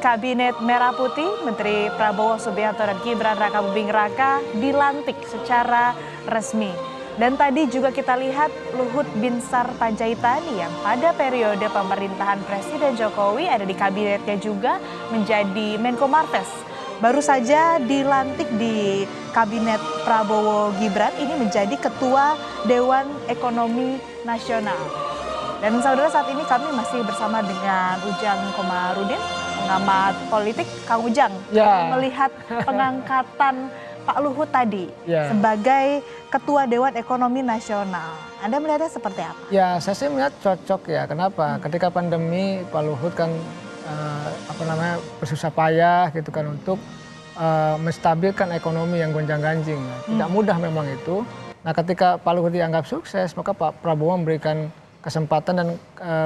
Kabinet Merah Putih, Menteri Prabowo Subianto dan Gibran Rakabuming Raka dilantik secara resmi. Dan tadi juga kita lihat Luhut Binsar Panjaitan yang pada periode pemerintahan Presiden Jokowi ada di kabinetnya juga menjadi Menko Marves. Baru saja dilantik di Kabinet Prabowo Gibran ini menjadi Ketua Dewan Ekonomi Nasional. Dan saudara, saat ini kami masih bersama dengan Ujang Komarudin, pengamat politik. Kang Ujang, melihat pengangkatan Pak Luhut tadi sebagai Ketua Dewan Ekonomi Nasional, Anda melihatnya seperti apa? Ya, saya sih melihat cocok ya. Kenapa? Ketika pandemi Pak Luhut kan bersusah payah gitu kan untuk menstabilkan ekonomi yang gonjang-ganjing. Tidak mudah memang itu. Nah, ketika Pak Luhut dianggap sukses, maka Pak Prabowo memberikan kesempatan dan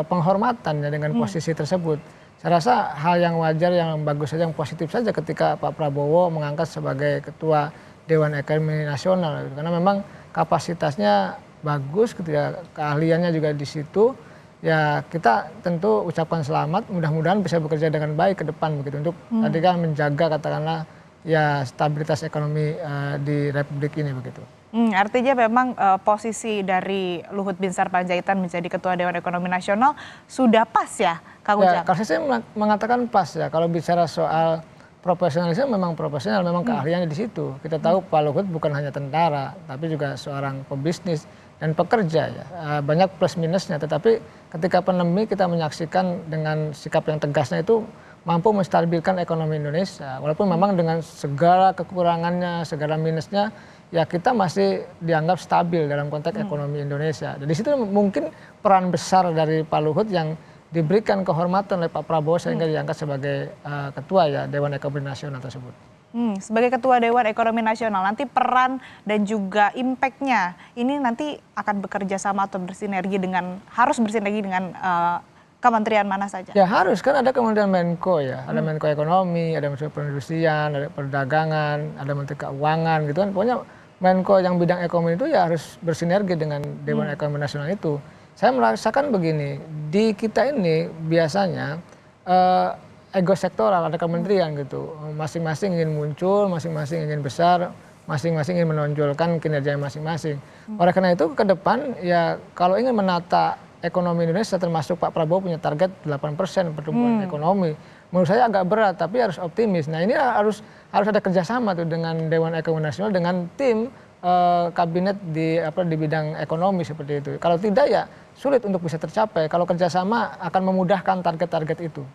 penghormatan ya dengan posisi tersebut. Saya rasa hal yang wajar, yang bagus saja, yang positif saja ketika Pak Prabowo mengangkat sebagai Ketua Dewan Ekonomi Nasional. Karena memang kapasitasnya bagus, ketika keahliannya juga di situ. Ya, kita tentu ucapkan selamat, mudah-mudahan bisa bekerja dengan baik ke depan begitu untuk tadi kan menjaga katakanlah ya stabilitas ekonomi di Republik ini begitu. Artinya memang posisi dari Luhut Binsar Panjaitan menjadi Ketua Dewan Ekonomi Nasional sudah pas ya, Kang Ujang? Ya, kalau saya mengatakan pas ya. Kalau bicara soal profesionalisme memang profesional, memang keahliannya di situ. Kita tahu Pak Luhut bukan hanya tentara, tapi juga seorang pebisnis dan pekerja ya. Banyak plus minusnya, tetapi ketika pandemi kita menyaksikan dengan sikap yang tegasnya itu mampu menstabilkan ekonomi Indonesia. Walaupun memang dengan segala kekurangannya, segala minusnya, ya kita masih dianggap stabil dalam konteks ekonomi Indonesia. Dan di situ mungkin peran besar dari Pak Luhut yang diberikan kehormatan oleh Pak Prabowo sehingga diangkat sebagai Ketua ya Dewan Ekonomi Nasional tersebut. Sebagai Ketua Dewan Ekonomi Nasional, nanti peran dan juga impact-nya ini nanti akan bekerja sama atau harus bersinergi dengan kementerian mana saja? Ya harus, kan ada kementerian Menko ya, ada Menko Ekonomi, ada Menteri Perindustrian, ada Perdagangan, ada Menteri Keuangan gitu kan. Pokoknya Menko yang bidang ekonomi itu ya harus bersinergi dengan Dewan Ekonomi Nasional itu. Saya merasakan begini, di kita ini biasanya ego sektoral, ada kementerian gitu. Masing-masing ingin muncul, masing-masing ingin besar, masing-masing ingin menonjolkan kinerja masing-masing. Oleh karena itu ke depan ya kalau ingin menata ekonomi Indonesia, termasuk Pak Prabowo punya target 8% pertumbuhan ekonomi. Menurut saya agak berat, tapi harus optimis. Nah ini harus ada kerjasama tuh dengan Dewan Ekonomi Nasional, dengan tim kabinet di bidang ekonomi seperti itu. Kalau tidak ya sulit untuk bisa tercapai. Kalau kerjasama akan memudahkan target-target itu.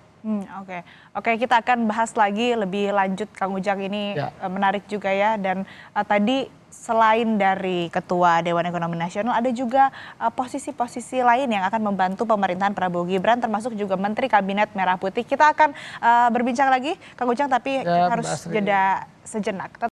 Oke, kita akan bahas lagi lebih lanjut, Kang Ujang, ini menarik juga ya. Dan tadi selain dari Ketua Dewan Ekonomi Nasional, ada juga posisi-posisi lain yang akan membantu pemerintahan Prabowo Gibran, termasuk juga Menteri Kabinet Merah Putih. Kita akan berbincang lagi, Kang Ujang, tapi harus jeda sejenak.